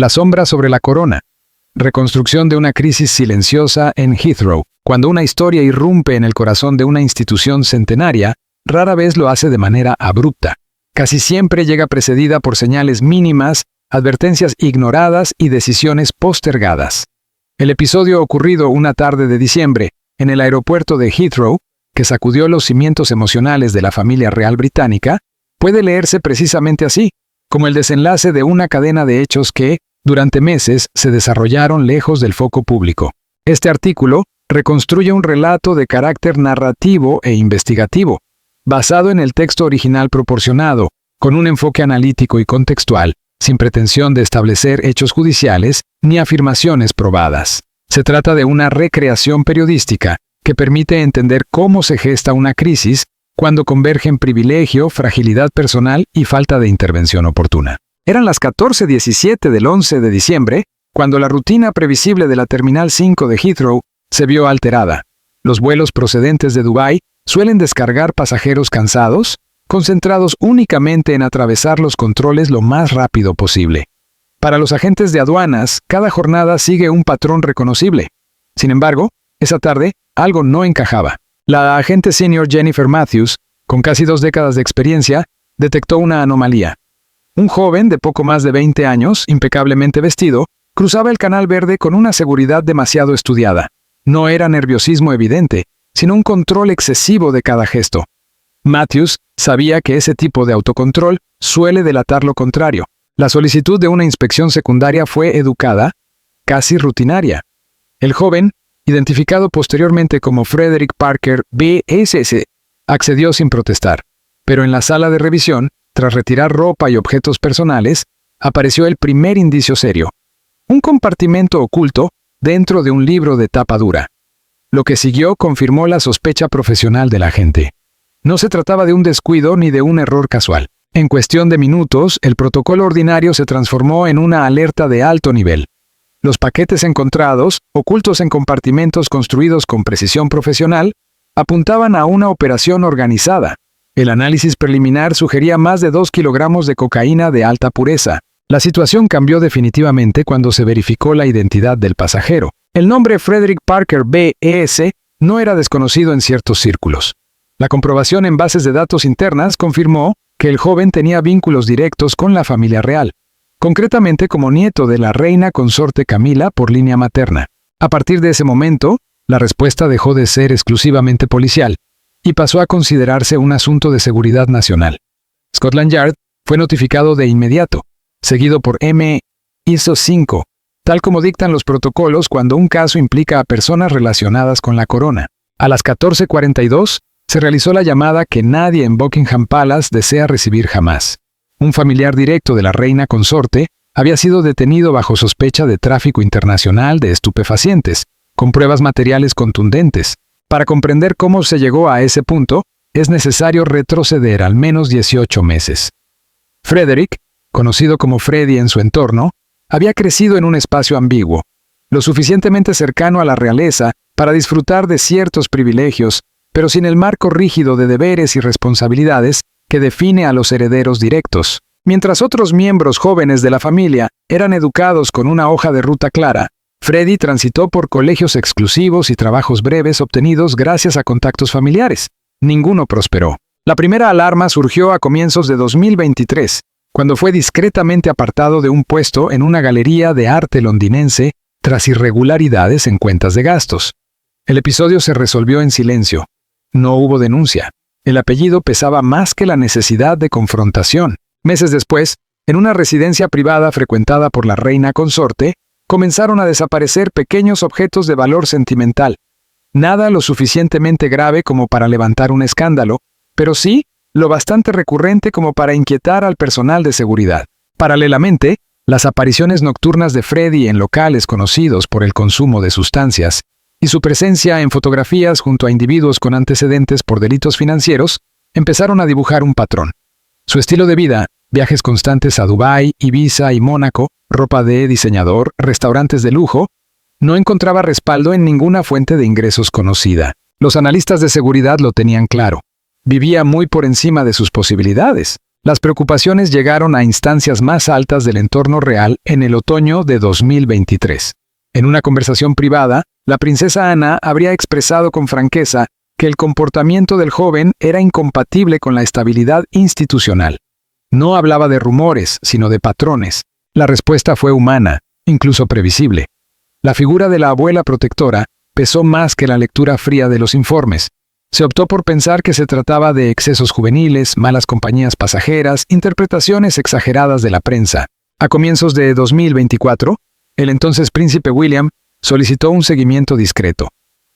La sombra sobre la corona. Reconstrucción de una crisis silenciosa en Heathrow. Cuando una historia irrumpe en el corazón de una institución centenaria, rara vez lo hace de manera abrupta. Casi siempre llega precedida por señales mínimas, advertencias ignoradas y decisiones postergadas. El episodio ocurrido una tarde de diciembre, en el aeropuerto de Heathrow, que sacudió los cimientos emocionales de la familia real británica, puede leerse precisamente así, como el desenlace de una cadena de hechos que, durante meses, se desarrollaron lejos del foco público. Este artículo reconstruye un relato de carácter narrativo e investigativo, basado en el texto original proporcionado, con un enfoque analítico y contextual, sin pretensión de establecer hechos judiciales ni afirmaciones probadas. Se trata de una recreación periodística que permite entender cómo se gesta una crisis cuando convergen privilegio, fragilidad personal y falta de intervención oportuna. Eran las 14:17 del 11 de diciembre, cuando la rutina previsible de la Terminal 5 de Heathrow se vio alterada. Los vuelos procedentes de Dubái suelen descargar pasajeros cansados, concentrados únicamente en atravesar los controles lo más rápido posible. Para los agentes de aduanas, cada jornada sigue un patrón reconocible. Sin embargo, esa tarde, algo no encajaba. La agente senior Jennifer Matthews, con casi 2 décadas de experiencia, detectó una anomalía. Un joven de poco más de 20 años, impecablemente vestido, cruzaba el Canal Verde con una seguridad demasiado estudiada. No era nerviosismo evidente, sino un control excesivo de cada gesto. Matthews sabía que ese tipo de autocontrol suele delatar lo contrario. La solicitud de una inspección secundaria fue educada, casi rutinaria. El joven, identificado posteriormente como Frederick Parker B.S.S., accedió sin protestar. Pero en la sala de revisión, tras retirar ropa y objetos personales, apareció el primer indicio serio: un compartimento oculto dentro de un libro de tapa dura. Lo que siguió confirmó la sospecha profesional del agente. No se trataba de un descuido ni de un error casual. En cuestión de minutos, el protocolo ordinario se transformó en una alerta de alto nivel. Los paquetes encontrados, ocultos en compartimentos construidos con precisión profesional, apuntaban a una operación organizada. El análisis preliminar sugería más de 2 kilogramos de cocaína de alta pureza. La situación cambió definitivamente cuando se verificó la identidad del pasajero. El nombre Frederick Parker B.E.S. no era desconocido en ciertos círculos. La comprobación en bases de datos internas confirmó que el joven tenía vínculos directos con la familia real, concretamente como nieto de la reina consorte Camila por línea materna. A partir de ese momento, la respuesta dejó de ser exclusivamente policial y pasó a considerarse un asunto de seguridad nacional. Scotland Yard fue notificado de inmediato, seguido por ISO 5, tal como dictan los protocolos cuando un caso implica a personas relacionadas con la corona. A las 14:42 se realizó la llamada que nadie en Buckingham Palace desea recibir jamás. Un familiar directo de la reina consorte había sido detenido bajo sospecha de tráfico internacional de estupefacientes, con pruebas materiales contundentes. Para comprender cómo se llegó a ese punto, es necesario retroceder al menos 18 meses. Frederick, conocido como Freddy en su entorno, había crecido en un espacio ambiguo, lo suficientemente cercano a la realeza para disfrutar de ciertos privilegios, pero sin el marco rígido de deberes y responsabilidades que define a los herederos directos. Mientras otros miembros jóvenes de la familia eran educados con una hoja de ruta clara, Freddy transitó por colegios exclusivos y trabajos breves obtenidos gracias a contactos familiares. Ninguno prosperó. La primera alarma surgió a comienzos de 2023, cuando fue discretamente apartado de un puesto en una galería de arte londinense tras irregularidades en cuentas de gastos. El episodio se resolvió en silencio. No hubo denuncia. El apellido pesaba más que la necesidad de confrontación. Meses después, en una residencia privada frecuentada por la reina consorte, comenzaron a desaparecer pequeños objetos de valor sentimental. Nada lo suficientemente grave como para levantar un escándalo, pero sí lo bastante recurrente como para inquietar al personal de seguridad. Paralelamente, las apariciones nocturnas de Freddy en locales conocidos por el consumo de sustancias y su presencia en fotografías junto a individuos con antecedentes por delitos financieros empezaron a dibujar un patrón. Su estilo de vida, viajes constantes a Dubái, Ibiza y Mónaco, ropa de diseñador, restaurantes de lujo, no encontraba respaldo en ninguna fuente de ingresos conocida. Los analistas de seguridad lo tenían claro. Vivía muy por encima de sus posibilidades. Las preocupaciones llegaron a instancias más altas del entorno real en el otoño de 2023. En una conversación privada, la princesa Ana habría expresado con franqueza que el comportamiento del joven era incompatible con la estabilidad institucional. No hablaba de rumores, sino de patrones. La respuesta fue humana, incluso previsible. La figura de la abuela protectora pesó más que la lectura fría de los informes. Se optó por pensar que se trataba de excesos juveniles, malas compañías pasajeras, interpretaciones exageradas de la prensa. A comienzos de 2024, el entonces príncipe William solicitó un seguimiento discreto.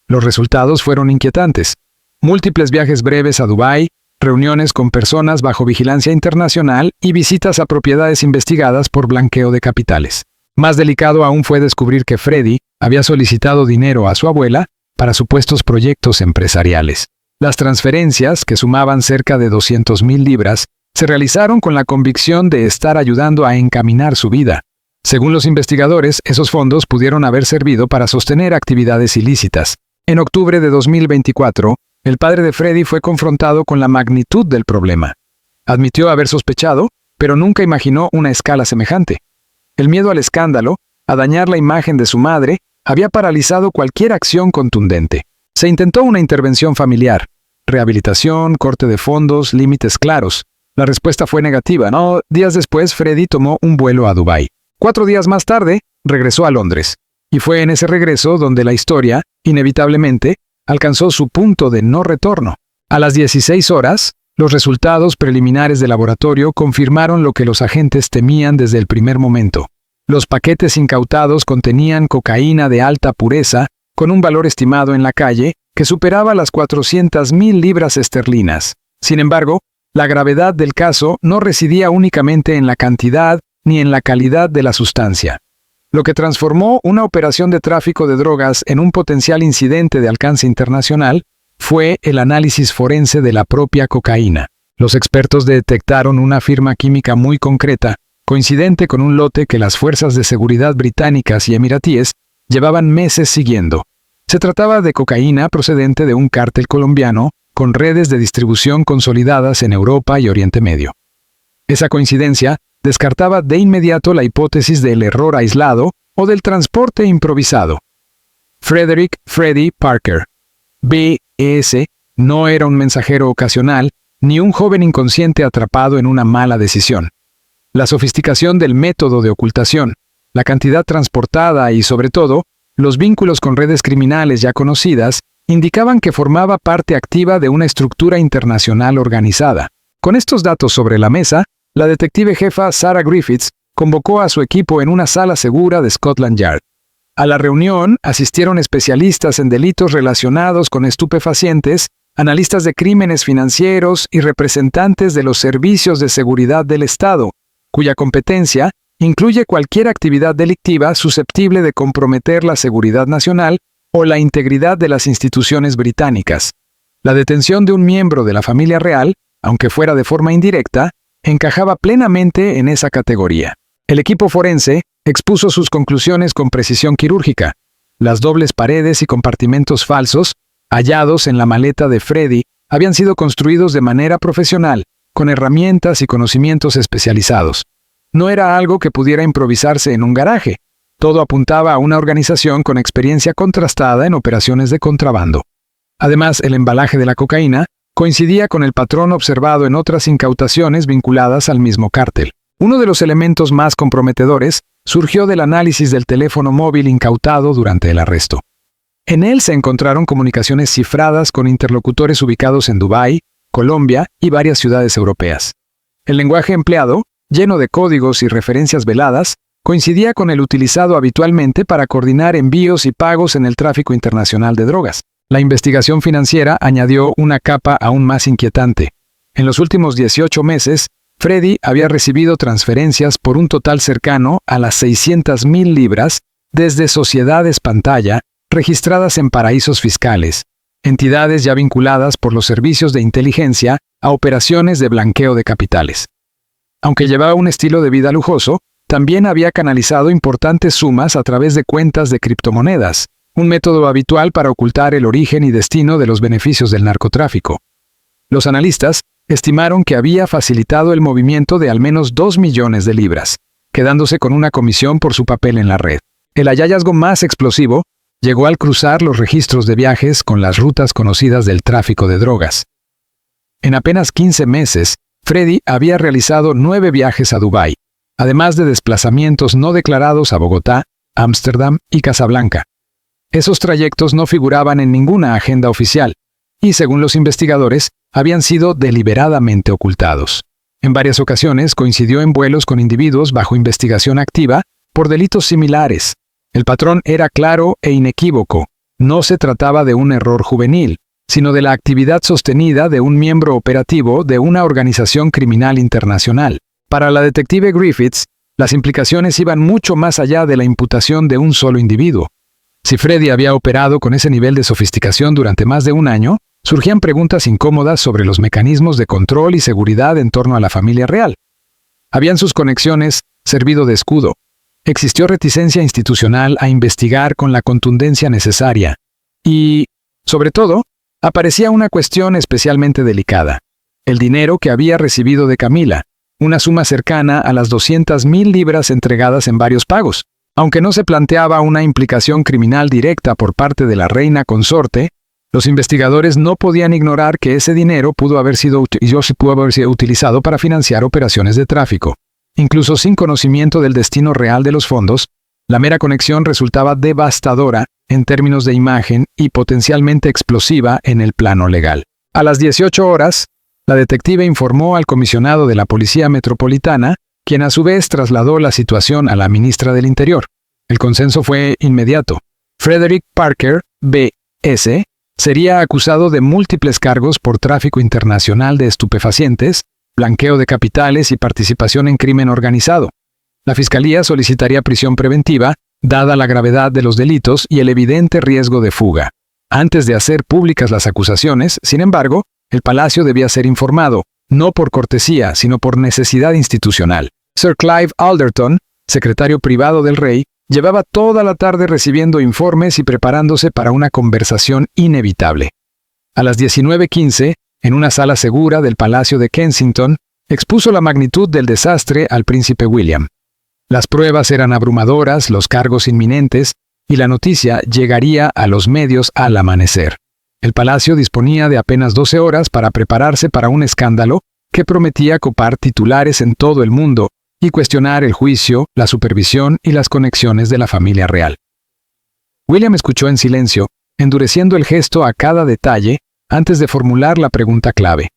Los resultados fueron inquietantes. Múltiples viajes breves a Dubái, reuniones con personas bajo vigilancia internacional y visitas a propiedades investigadas por blanqueo de capitales. Más delicado aún fue descubrir que Freddie había solicitado dinero a su abuela para supuestos proyectos empresariales. Las transferencias, que sumaban cerca de 200,000 libras, se realizaron con la convicción de estar ayudando a encaminar su vida. Según los investigadores, esos fondos pudieron haber servido para sostener actividades ilícitas. En octubre de 2024, el padre de Freddie fue confrontado con la magnitud del problema. Admitió haber sospechado, pero nunca imaginó una escala semejante. El miedo al escándalo, a dañar la imagen de su madre, había paralizado cualquier acción contundente. Se intentó una intervención familiar, rehabilitación, corte de fondos, límites claros. La respuesta fue negativa. Días después, Freddie tomó un vuelo a Dubái. 4 días más tarde, regresó a Londres. Y fue en ese regreso donde la historia, inevitablemente, alcanzó su punto de no retorno. A las 16 horas, los resultados preliminares del laboratorio confirmaron lo que los agentes temían desde el primer momento. Los paquetes incautados contenían cocaína de alta pureza, con un valor estimado en la calle que superaba las 400,000 libras esterlinas. Sin embargo, la gravedad del caso no residía únicamente en la cantidad ni en la calidad de la sustancia. Lo que transformó una operación de tráfico de drogas en un potencial incidente de alcance internacional fue el análisis forense de la propia cocaína. Los expertos detectaron una firma química muy concreta, coincidente con un lote que las fuerzas de seguridad británicas y emiratíes llevaban meses siguiendo. Se trataba de cocaína procedente de un cártel colombiano con redes de distribución consolidadas en Europa y Oriente Medio. Esa coincidencia descartaba de inmediato la hipótesis del error aislado o del transporte improvisado. Frederick "Freddie" Parker, B.E.S., no era un mensajero ocasional ni un joven inconsciente atrapado en una mala decisión. La sofisticación del método de ocultación, la cantidad transportada y, sobre todo, los vínculos con redes criminales ya conocidas indicaban que formaba parte activa de una estructura internacional organizada. Con estos datos sobre la mesa, la detective jefa Sarah Griffiths convocó a su equipo en una sala segura de Scotland Yard. A la reunión asistieron especialistas en delitos relacionados con estupefacientes, analistas de crímenes financieros y representantes de los servicios de seguridad del Estado, cuya competencia incluye cualquier actividad delictiva susceptible de comprometer la seguridad nacional o la integridad de las instituciones británicas. La detención de un miembro de la familia real, aunque fuera de forma indirecta, encajaba plenamente en esa categoría. El equipo forense expuso sus conclusiones con precisión quirúrgica. Las dobles paredes y compartimentos falsos, hallados en la maleta de Freddie, habían sido construidos de manera profesional, con herramientas y conocimientos especializados. No era algo que pudiera improvisarse en un garaje. Todo apuntaba a una organización con experiencia contrastada en operaciones de contrabando. Además, el embalaje de la cocaína coincidía con el patrón observado en otras incautaciones vinculadas al mismo cártel. Uno de los elementos más comprometedores surgió del análisis del teléfono móvil incautado durante el arresto. En él se encontraron comunicaciones cifradas con interlocutores ubicados en Dubái, Colombia y varias ciudades europeas. El lenguaje empleado, lleno de códigos y referencias veladas, coincidía con el utilizado habitualmente para coordinar envíos y pagos en el tráfico internacional de drogas. La investigación financiera añadió una capa aún más inquietante. En los últimos 18 meses, Freddie había recibido transferencias por un total cercano a las 600,000 libras desde sociedades pantalla registradas en paraísos fiscales, entidades ya vinculadas por los servicios de inteligencia a operaciones de blanqueo de capitales. Aunque llevaba un estilo de vida lujoso, también había canalizado importantes sumas a través de cuentas de criptomonedas, un método habitual para ocultar el origen y destino de los beneficios del narcotráfico. Los analistas estimaron que había facilitado el movimiento de al menos 2 millones de libras, quedándose con una comisión por su papel en la red. El hallazgo más explosivo llegó al cruzar los registros de viajes con las rutas conocidas del tráfico de drogas. En apenas 15 meses, Freddy había realizado 9 viajes a Dubái, además de desplazamientos no declarados a Bogotá, Ámsterdam y Casablanca. Esos trayectos no figuraban en ninguna agenda oficial, y según los investigadores, habían sido deliberadamente ocultados. En varias ocasiones coincidió en vuelos con individuos bajo investigación activa por delitos similares. El patrón era claro e inequívoco. No se trataba de un error juvenil, sino de la actividad sostenida de un miembro operativo de una organización criminal internacional. Para la detective Griffiths, las implicaciones iban mucho más allá de la imputación de un solo individuo. Si Freddy había operado con ese nivel de sofisticación durante más de un año, surgían preguntas incómodas sobre los mecanismos de control y seguridad en torno a la familia real. ¿Habían sus conexiones servido de escudo? Existió reticencia institucional a investigar con la contundencia necesaria. Y, sobre todo, aparecía una cuestión especialmente delicada: el dinero que había recibido de Camila, una suma cercana a las 200.000 libras entregadas en varios pagos. Aunque no se planteaba una implicación criminal directa por parte de la reina consorte, los investigadores no podían ignorar que ese dinero pudo haber sido utilizado para financiar operaciones de tráfico. Incluso sin conocimiento del destino real de los fondos, la mera conexión resultaba devastadora en términos de imagen y potencialmente explosiva en el plano legal. A las 18 horas, la detective informó al comisionado de la Policía Metropolitana, quien a su vez trasladó la situación a la ministra del Interior. El consenso fue inmediato. Frederick Parker, B.S., sería acusado de múltiples cargos por tráfico internacional de estupefacientes, blanqueo de capitales y participación en crimen organizado. La Fiscalía solicitaría prisión preventiva, dada la gravedad de los delitos y el evidente riesgo de fuga. Antes de hacer públicas las acusaciones, sin embargo, el Palacio debía ser informado, no por cortesía, sino por necesidad institucional. Sir Clive Alderton, secretario privado del rey, llevaba toda la tarde recibiendo informes y preparándose para una conversación inevitable. A las 19:15, en una sala segura del Palacio de Kensington, expuso la magnitud del desastre al príncipe William. Las pruebas eran abrumadoras, los cargos inminentes, y la noticia llegaría a los medios al amanecer. El palacio disponía de apenas 12 horas para prepararse para un escándalo que prometía copar titulares en todo el mundo y cuestionar el juicio, la supervisión y las conexiones de la familia real. William escuchó en silencio, endureciendo el gesto a cada detalle antes de formular la pregunta clave.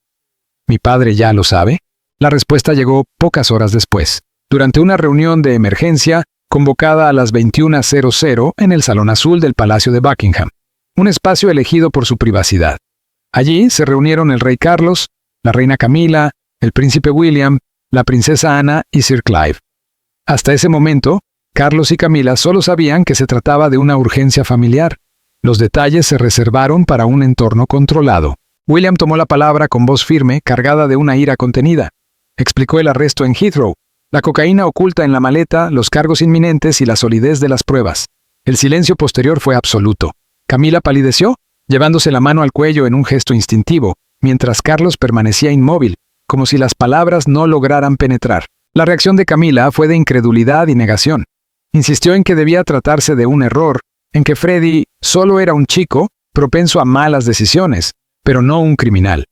¿Mi padre ya lo sabe? La respuesta llegó pocas horas después, durante una reunión de emergencia convocada a las 21:00 en el Salón Azul del Palacio de Buckingham, un espacio elegido por su privacidad. Allí se reunieron el rey Carlos, la reina Camila, el príncipe William, la princesa Ana y Sir Clive. Hasta ese momento, Carlos y Camila solo sabían que se trataba de una urgencia familiar. Los detalles se reservaron para un entorno controlado. William tomó la palabra con voz firme, cargada de una ira contenida. Explicó el arresto en Heathrow, la cocaína oculta en la maleta, los cargos inminentes y la solidez de las pruebas. El silencio posterior fue absoluto. Camila palideció, llevándose la mano al cuello en un gesto instintivo, mientras Carlos permanecía inmóvil, como si las palabras no lograran penetrar. La reacción de Camila fue de incredulidad y negación. Insistió en que debía tratarse de un error, en que Freddy solo era un chico, propenso a malas decisiones, pero no un criminal.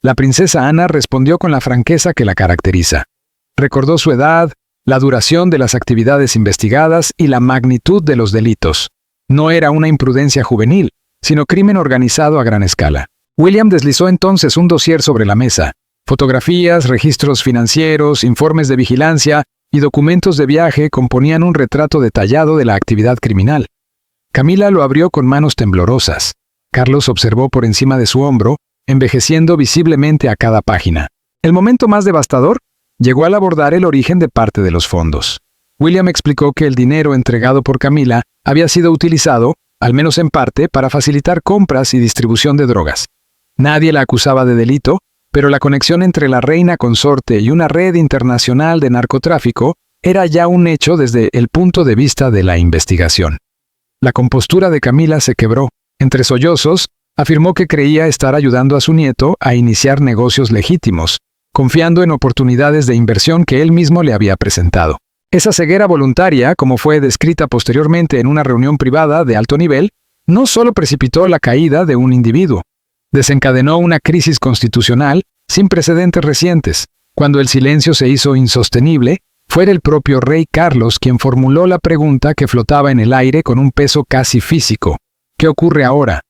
La princesa Ana respondió con la franqueza que la caracteriza. Recordó su edad, la duración de las actividades investigadas y la magnitud de los delitos. No era una imprudencia juvenil, sino crimen organizado a gran escala. William deslizó entonces un dossier sobre la mesa. Fotografías, registros financieros, informes de vigilancia y documentos de viaje componían un retrato detallado de la actividad criminal. Camila lo abrió con manos temblorosas. Carlos observó por encima de su hombro, envejeciendo visiblemente a cada página. El momento más devastador llegó al abordar el origen de parte de los fondos. William explicó que el dinero entregado por Camila había sido utilizado, al menos en parte, para facilitar compras y distribución de drogas. Nadie la acusaba de delito, pero la conexión entre la reina consorte y una red internacional de narcotráfico era ya un hecho desde el punto de vista de la investigación. La compostura de Camila se quebró. Entre sollozos, Afirmó que creía estar ayudando a su nieto a iniciar negocios legítimos, confiando en oportunidades de inversión que él mismo le había presentado. Esa ceguera voluntaria, como fue descrita posteriormente en una reunión privada de alto nivel, no solo precipitó la caída de un individuo, desencadenó una crisis constitucional sin precedentes recientes. Cuando el silencio se hizo insostenible, fue el propio rey Carlos quien formuló la pregunta que flotaba en el aire con un peso casi físico. ¿Qué ocurre ahora?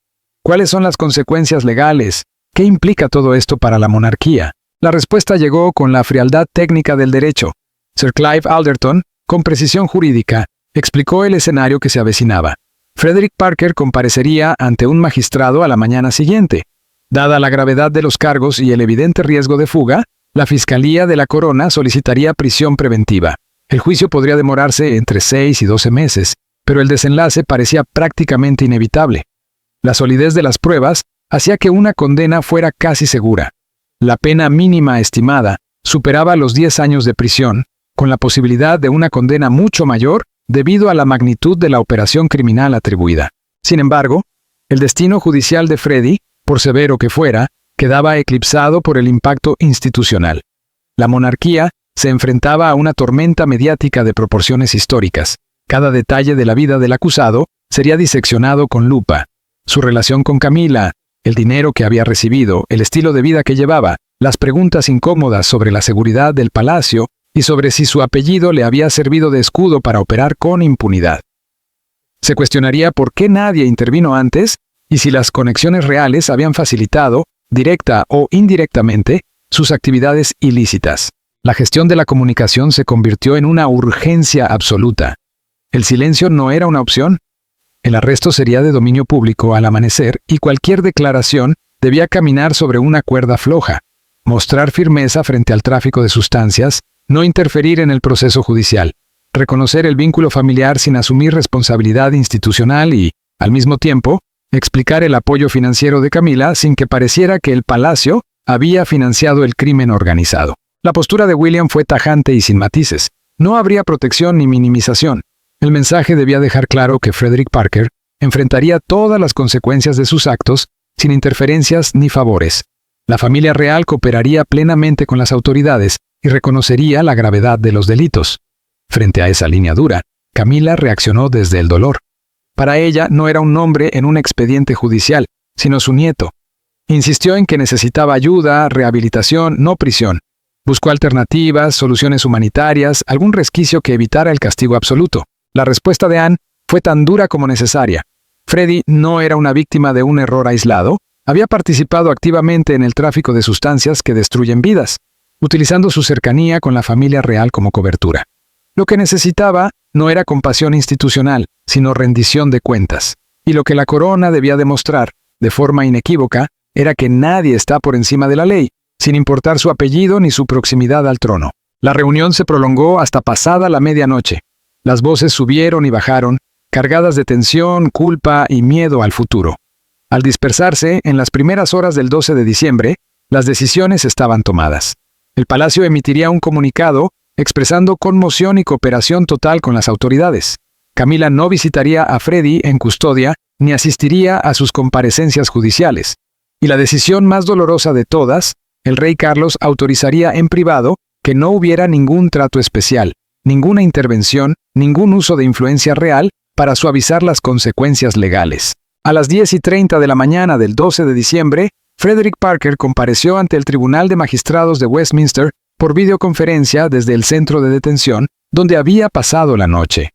¿Cuáles son las consecuencias legales? ¿Qué implica todo esto para la monarquía? La respuesta llegó con la frialdad técnica del derecho. Sir Clive Alderton, con precisión jurídica, explicó el escenario que se avecinaba. Frederick Parker comparecería ante un magistrado a la mañana siguiente. Dada la gravedad de los cargos y el evidente riesgo de fuga, la Fiscalía de la Corona solicitaría prisión preventiva. El juicio podría demorarse entre 6 y 12 meses, pero el desenlace parecía prácticamente inevitable. La solidez de las pruebas hacía que una condena fuera casi segura. La pena mínima estimada superaba los 10 años de prisión, con la posibilidad de una condena mucho mayor debido a la magnitud de la operación criminal atribuida. Sin embargo, el destino judicial de Freddy, por severo que fuera, quedaba eclipsado por el impacto institucional. La monarquía se enfrentaba a una tormenta mediática de proporciones históricas. Cada detalle de la vida del acusado sería diseccionado con lupa. Su relación con Camila, el dinero que había recibido, el estilo de vida que llevaba, las preguntas incómodas sobre la seguridad del palacio y sobre si su apellido le había servido de escudo para operar con impunidad. Se cuestionaría por qué nadie intervino antes y si las conexiones reales habían facilitado, directa o indirectamente, sus actividades ilícitas. La gestión de la comunicación se convirtió en una urgencia absoluta. El silencio no era una opción. El arresto sería de dominio público al amanecer y cualquier declaración debía caminar sobre una cuerda floja, mostrar firmeza frente al tráfico de sustancias, no interferir en el proceso judicial, reconocer el vínculo familiar sin asumir responsabilidad institucional y, al mismo tiempo, explicar el apoyo financiero de Camila sin que pareciera que el palacio había financiado el crimen organizado. La postura de William fue tajante y sin matices. No habría protección ni minimización. El mensaje debía dejar claro que Frederick Parker enfrentaría todas las consecuencias de sus actos sin interferencias ni favores. La familia real cooperaría plenamente con las autoridades y reconocería la gravedad de los delitos. Frente a esa línea dura, Camila reaccionó desde el dolor. Para ella no era un nombre en un expediente judicial, sino su nieto. Insistió en que necesitaba ayuda, rehabilitación, no prisión. Buscó alternativas, soluciones humanitarias, algún resquicio que evitara el castigo absoluto. La respuesta de Anne fue tan dura como necesaria. Freddy no era una víctima de un error aislado, había participado activamente en el tráfico de sustancias que destruyen vidas, utilizando su cercanía con la familia real como cobertura. Lo que necesitaba no era compasión institucional, sino rendición de cuentas. Y lo que la corona debía demostrar, de forma inequívoca, era que nadie está por encima de la ley, sin importar su apellido ni su proximidad al trono. La reunión se prolongó hasta pasada la medianoche. Las voces subieron y bajaron, cargadas de tensión, culpa y miedo al futuro. Al dispersarse, en las primeras horas del 12 de diciembre, las decisiones estaban tomadas. El palacio emitiría un comunicado expresando conmoción y cooperación total con las autoridades. Camila no visitaría a Freddy en custodia ni asistiría a sus comparecencias judiciales. Y la decisión más dolorosa de todas, el rey Carlos autorizaría en privado que no hubiera ningún trato especial, ninguna intervención, ningún uso de influencia real para suavizar las consecuencias legales. A las 10:30 de la mañana del 12 de diciembre, Frederick Parker compareció ante el Tribunal de Magistrados de Westminster por videoconferencia desde el centro de detención, donde había pasado la noche.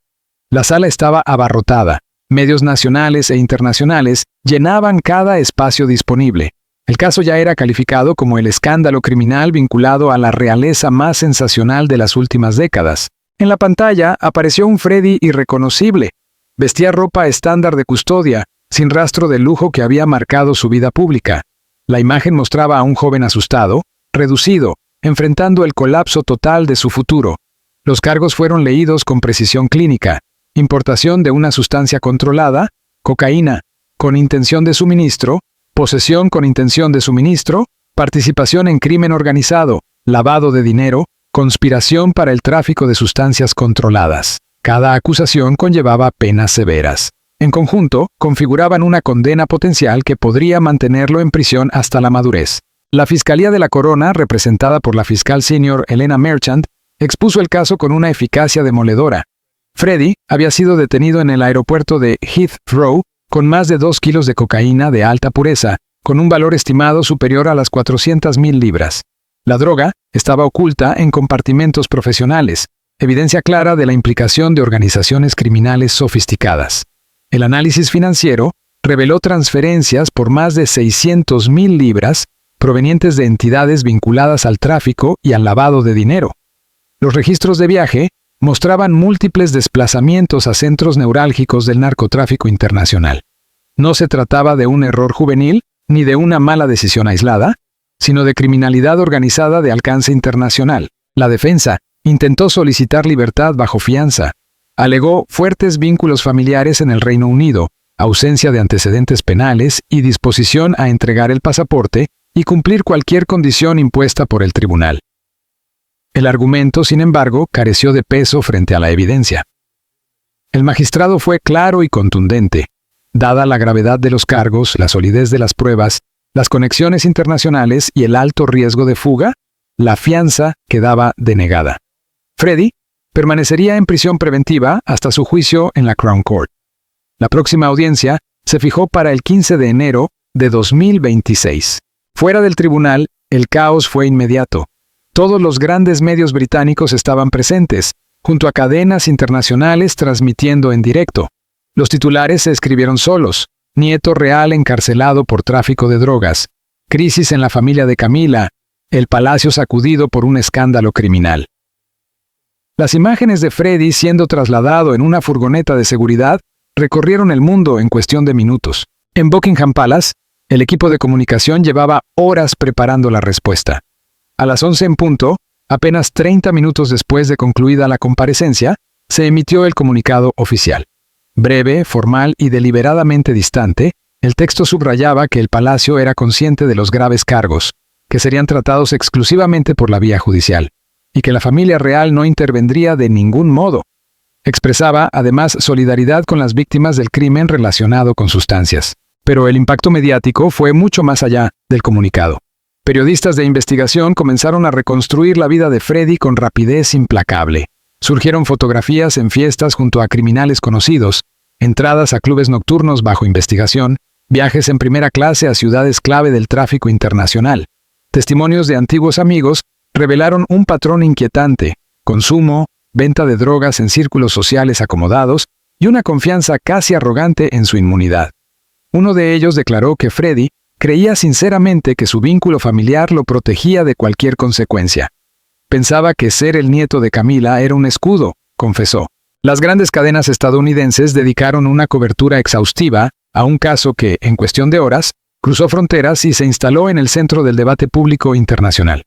La sala estaba abarrotada. Medios nacionales e internacionales llenaban cada espacio disponible. El caso ya era calificado como el escándalo criminal vinculado a la realeza más sensacional de las últimas décadas. En la pantalla apareció un Freddy irreconocible. Vestía ropa estándar de custodia, sin rastro del lujo que había marcado su vida pública. La imagen mostraba a un joven asustado, reducido, enfrentando el colapso total de su futuro. Los cargos fueron leídos con precisión clínica: importación de una sustancia controlada, cocaína, con intención de suministro, posesión con intención de suministro, participación en crimen organizado, lavado de dinero, conspiración para el tráfico de sustancias controladas. Cada acusación conllevaba penas severas. En conjunto, configuraban una condena potencial que podría mantenerlo en prisión hasta la madurez. La Fiscalía de la Corona, representada por la fiscal senior Elena Merchant, expuso el caso con una eficacia demoledora. Freddie había sido detenido en el aeropuerto de Heathrow con más de 2 kilos de cocaína de alta pureza, con un valor estimado superior a las 400,000 libras. La droga estaba oculta en compartimentos profesionales, evidencia clara de la implicación de organizaciones criminales sofisticadas. El análisis financiero reveló transferencias por más de 600,000 libras provenientes de entidades vinculadas al tráfico y al lavado de dinero. Los registros de viaje mostraban múltiples desplazamientos a centros neurálgicos del narcotráfico internacional. No se trataba de un error juvenil ni de una mala decisión aislada, sino de criminalidad organizada de alcance internacional. La defensa intentó solicitar libertad bajo fianza. Alegó fuertes vínculos familiares en el Reino Unido, ausencia de antecedentes penales y disposición a entregar el pasaporte y cumplir cualquier condición impuesta por el tribunal. El argumento, sin embargo, careció de peso frente a la evidencia. El magistrado fue claro y contundente. Dada la gravedad de los cargos, la solidez de las pruebas, las conexiones internacionales y el alto riesgo de fuga, la fianza quedaba denegada. Freddie permanecería en prisión preventiva hasta su juicio en la Crown Court. La próxima audiencia se fijó para el 15 de enero de 2026. Fuera del tribunal, el caos fue inmediato. Todos los grandes medios británicos estaban presentes, junto a cadenas internacionales transmitiendo en directo. Los titulares se escribieron solos: nieto real encarcelado por tráfico de drogas, crisis en la familia de Camila, el palacio sacudido por un escándalo criminal. Las imágenes de Freddie siendo trasladado en una furgoneta de seguridad recorrieron el mundo en cuestión de minutos. En Buckingham Palace, el equipo de comunicación llevaba horas preparando la respuesta. A las 11 en punto, apenas 30 minutos después de concluida la comparecencia, se emitió el comunicado oficial. Breve, formal y deliberadamente distante, el texto subrayaba que el palacio era consciente de los graves cargos, que serían tratados exclusivamente por la vía judicial, y que la familia real no intervendría de ningún modo. Expresaba, además, solidaridad con las víctimas del crimen relacionado con sustancias. Pero el impacto mediático fue mucho más allá del comunicado. Periodistas de investigación comenzaron a reconstruir la vida de Freddie con rapidez implacable. Surgieron fotografías en fiestas junto a criminales conocidos, entradas a clubes nocturnos bajo investigación, viajes en primera clase a ciudades clave del tráfico internacional. Testimonios de antiguos amigos revelaron un patrón inquietante: consumo, venta de drogas en círculos sociales acomodados y una confianza casi arrogante en su inmunidad. Uno de ellos declaró que Freddie creía sinceramente que su vínculo familiar lo protegía de cualquier consecuencia. Pensaba que ser el nieto de Camila era un escudo, confesó. Las grandes cadenas estadounidenses dedicaron una cobertura exhaustiva a un caso que, en cuestión de horas, cruzó fronteras y se instaló en el centro del debate público internacional.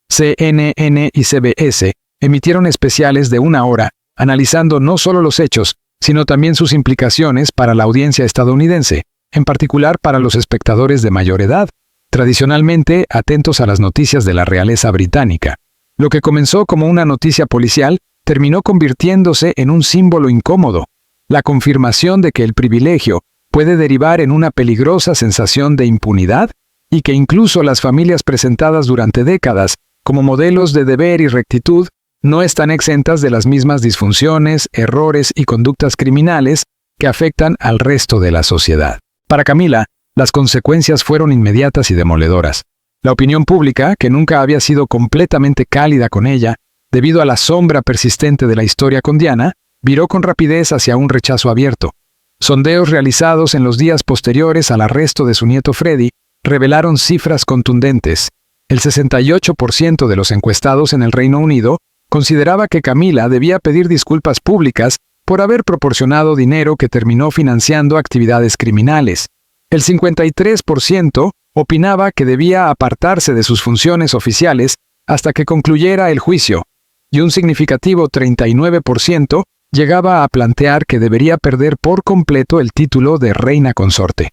CNN y CBS emitieron especiales de 1 hora, analizando no solo los hechos, sino también sus implicaciones para la audiencia estadounidense, en particular para los espectadores de mayor edad, tradicionalmente atentos a las noticias de la realeza británica. Lo que comenzó como una noticia policial terminó convirtiéndose en un símbolo incómodo: la confirmación de que el privilegio puede derivar en una peligrosa sensación de impunidad y que incluso las familias presentadas durante décadas como modelos de deber y rectitud no están exentas de las mismas disfunciones, errores y conductas criminales que afectan al resto de la sociedad. Para Camila, las consecuencias fueron inmediatas y demoledoras. La opinión pública, que nunca había sido completamente cálida con ella, debido a la sombra persistente de la historia con Diana, viró con rapidez hacia un rechazo abierto. Sondeos realizados en los días posteriores al arresto de su nieto Freddie revelaron cifras contundentes. El 68% de los encuestados en el Reino Unido consideraba que Camila debía pedir disculpas públicas por haber proporcionado dinero que terminó financiando actividades criminales. El 53% opinaba que debía apartarse de sus funciones oficiales hasta que concluyera el juicio, y un significativo 39% llegaba a plantear que debería perder por completo el título de reina consorte.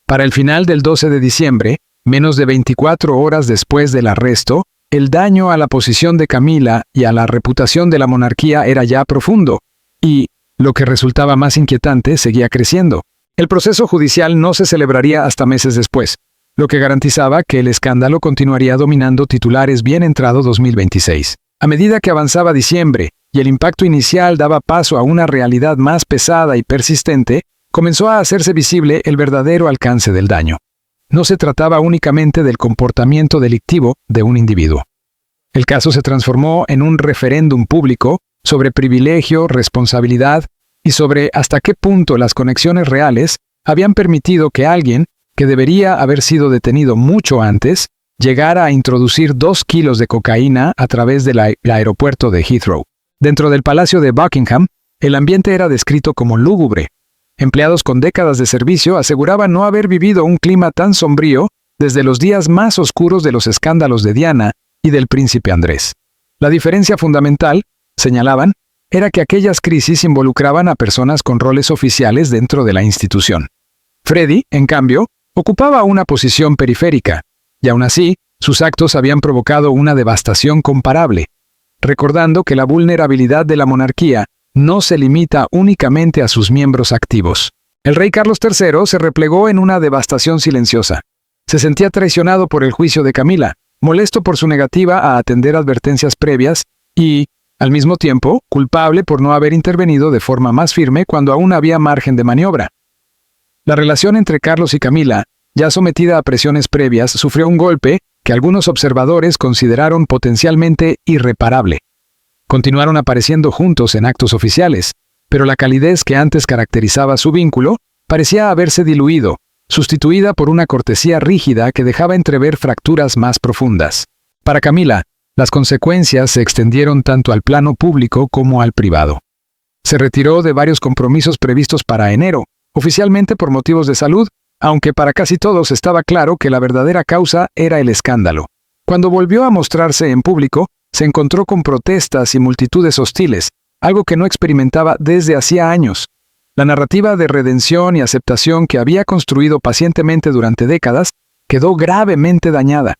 Para el final del 12 de diciembre, menos de 24 horas después del arresto, el daño a la posición de Camila y a la reputación de la monarquía era ya profundo, y, Lo que resultaba más inquietante seguía creciendo. El proceso judicial no se celebraría hasta meses después, lo que garantizaba que el escándalo continuaría dominando titulares bien entrado 2026. A medida que avanzaba diciembre y el impacto inicial daba paso a una realidad más pesada y persistente, comenzó a hacerse visible el verdadero alcance del daño. No se trataba únicamente del comportamiento delictivo de un individuo. El caso se transformó en un referéndum público sobre privilegio, responsabilidad y sobre hasta qué punto las conexiones reales habían permitido que alguien, que debería haber sido detenido mucho antes, llegara a introducir 2 kilos de cocaína a través del aeropuerto de Heathrow. Dentro del Palacio de Buckingham, el ambiente era descrito como lúgubre. Empleados con décadas de servicio aseguraban no haber vivido un clima tan sombrío desde los días más oscuros de los escándalos de Diana y del príncipe Andrés. La diferencia fundamental, señalaban, era que aquellas crisis involucraban a personas con roles oficiales dentro de la institución. Freddie, en cambio, ocupaba una posición periférica, y aún así, sus actos habían provocado una devastación comparable, recordando que la vulnerabilidad de la monarquía no se limita únicamente a sus miembros activos. El rey Carlos III se replegó en una devastación silenciosa. Se sentía traicionado por el juicio de Camila, molesto por su negativa a atender advertencias previas y, al mismo tiempo, culpable por no haber intervenido de forma más firme cuando aún había margen de maniobra. La relación entre Carlos y Camila, ya sometida a presiones previas, sufrió un golpe que algunos observadores consideraron potencialmente irreparable. Continuaron apareciendo juntos en actos oficiales, pero la calidez que antes caracterizaba su vínculo parecía haberse diluido, sustituida por una cortesía rígida que dejaba entrever fracturas más profundas. Para Camila, las consecuencias se extendieron tanto al plano público como al privado. Se retiró de varios compromisos previstos para enero, oficialmente por motivos de salud, aunque para casi todos estaba claro que la verdadera causa era el escándalo. Cuando volvió a mostrarse en público, se encontró con protestas y multitudes hostiles, algo que no experimentaba desde hacía años. La narrativa de redención y aceptación que había construido pacientemente durante décadas quedó gravemente dañada.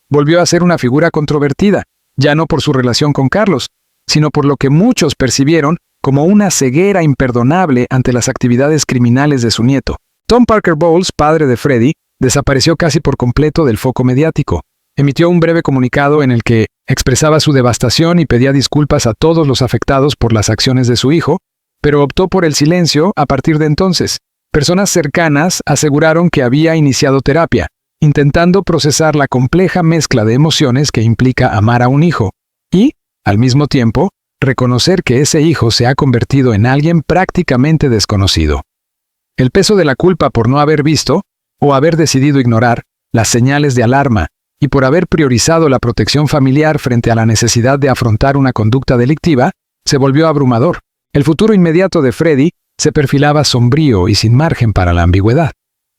Volvió a ser una figura controvertida, ya no por su relación con Carlos, sino por lo que muchos percibieron como una ceguera imperdonable ante las actividades criminales de su nieto. Tom Parker Bowles, padre de Freddie, desapareció casi por completo del foco mediático. Emitió un breve comunicado en el que expresaba su devastación y pedía disculpas a todos los afectados por las acciones de su hijo, pero optó por el silencio a partir de entonces. Personas cercanas aseguraron que había iniciado terapia, intentando procesar la compleja mezcla de emociones que implica amar a un hijo y, al mismo tiempo, reconocer que ese hijo se ha convertido en alguien prácticamente desconocido. El peso de la culpa por no haber visto, o haber decidido ignorar, las señales de alarma, y por haber priorizado la protección familiar frente a la necesidad de afrontar una conducta delictiva, se volvió abrumador. El futuro inmediato de Freddie se perfilaba sombrío y sin margen para la ambigüedad.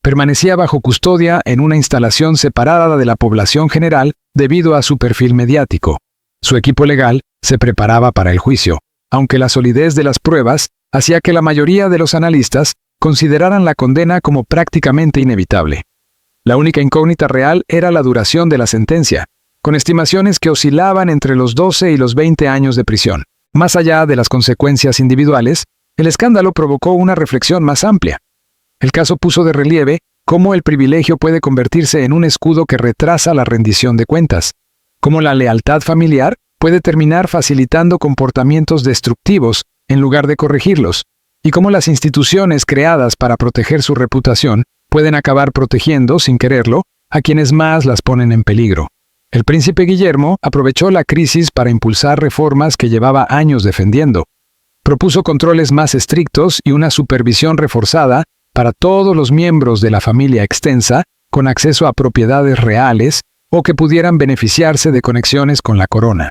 Permanecía bajo custodia en una instalación separada de la población general debido a su perfil mediático. Su equipo legal se preparaba para el juicio, aunque la solidez de las pruebas hacía que la mayoría de los analistas consideraran la condena como prácticamente inevitable. La única incógnita real era la duración de la sentencia, con estimaciones que oscilaban entre los 12 y los 20 años de prisión. Más allá de las consecuencias individuales, el escándalo provocó una reflexión más amplia. El caso puso de relieve cómo el privilegio puede convertirse en un escudo que retrasa la rendición de cuentas, cómo la lealtad familiar puede terminar facilitando comportamientos destructivos en lugar de corregirlos, y cómo las instituciones creadas para proteger su reputación pueden acabar protegiendo, sin quererlo, a quienes más las ponen en peligro. El príncipe Guillermo aprovechó la crisis para impulsar reformas que llevaba años defendiendo. Propuso controles más estrictos y una supervisión reforzada para todos los miembros de la familia extensa, con acceso a propiedades reales o que pudieran beneficiarse de conexiones con la corona.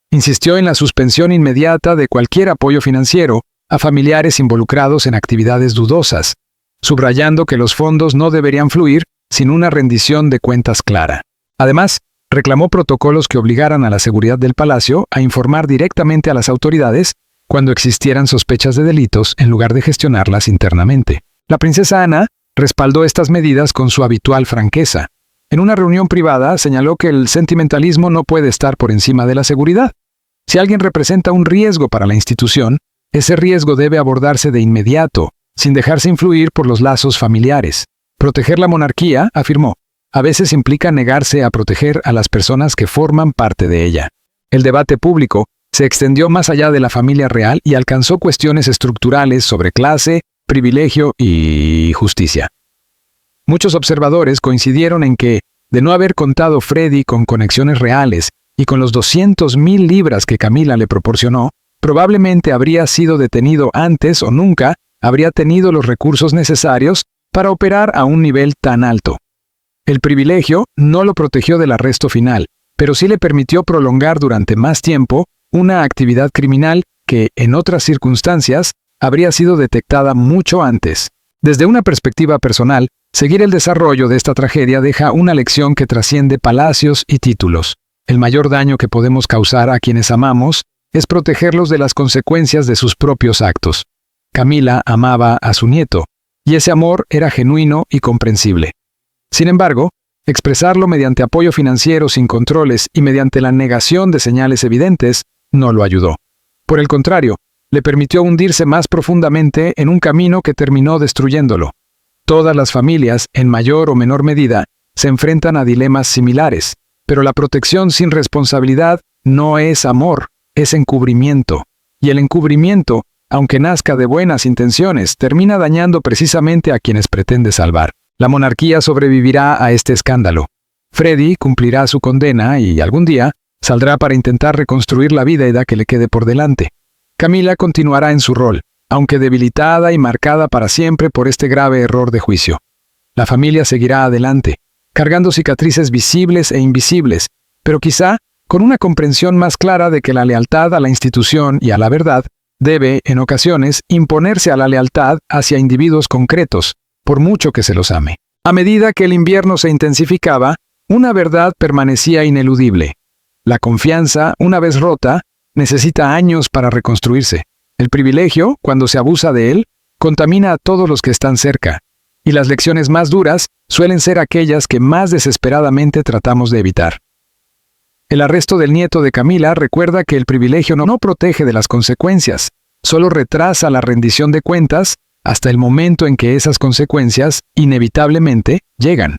Insistió en la suspensión inmediata de cualquier apoyo financiero a familiares involucrados en actividades dudosas, subrayando que los fondos no deberían fluir sin una rendición de cuentas clara. Además, reclamó protocolos que obligaran a la seguridad del palacio a informar directamente a las autoridades cuando existieran sospechas de delitos en lugar de gestionarlas internamente. La princesa Ana respaldó estas medidas con su habitual franqueza. En una reunión privada señaló que el sentimentalismo no puede estar por encima de la seguridad. Si alguien representa un riesgo para la institución, ese riesgo debe abordarse de inmediato, sin dejarse influir por los lazos familiares. Proteger la monarquía, afirmó, a veces implica negarse a proteger a las personas que forman parte de ella. El debate público se extendió más allá de la familia real y alcanzó cuestiones estructurales sobre clase, privilegio y justicia. Muchos observadores coincidieron en que, de no haber contado Freddie con conexiones reales y con los 200,000 libras que Camila le proporcionó, probablemente habría sido detenido antes o nunca habría tenido los recursos necesarios para operar a un nivel tan alto. El privilegio no lo protegió del arresto final, pero sí le permitió prolongar durante más tiempo una actividad criminal que, en otras circunstancias, habría sido detectada mucho antes. Desde una perspectiva personal, seguir el desarrollo de esta tragedia deja una lección que trasciende palacios y títulos. El mayor daño que podemos causar a quienes amamos es protegerlos de las consecuencias de sus propios actos. Camila amaba a su nieto, y ese amor era genuino y comprensible. Sin embargo, expresarlo mediante apoyo financiero sin controles y mediante la negación de señales evidentes no lo ayudó. Por el contrario, le permitió hundirse más profundamente en un camino que terminó destruyéndolo. Todas las familias, en mayor o menor medida, se enfrentan a dilemas similares, pero la protección sin responsabilidad no es amor, es encubrimiento. Y el encubrimiento, aunque nazca de buenas intenciones, termina dañando precisamente a quienes pretende salvar. La monarquía sobrevivirá a este escándalo. Freddie cumplirá su condena y, algún día, saldrá para intentar reconstruir la vida que le quede por delante. Camila continuará en su rol, aunque debilitada y marcada para siempre por este grave error de juicio. La familia seguirá adelante, cargando cicatrices visibles e invisibles, pero quizá con una comprensión más clara de que la lealtad a la institución y a la verdad debe, en ocasiones, imponerse a la lealtad hacia individuos concretos, por mucho que se los ame. A medida que el invierno se intensificaba, una verdad permanecía ineludible. La confianza, una vez rota, necesita años para reconstruirse. El privilegio, cuando se abusa de él, contamina a todos los que están cerca. Y las lecciones más duras suelen ser aquellas que más desesperadamente tratamos de evitar. El arresto del nieto de Camila recuerda que el privilegio no protege de las consecuencias, solo retrasa la rendición de cuentas hasta el momento en que esas consecuencias, inevitablemente, llegan.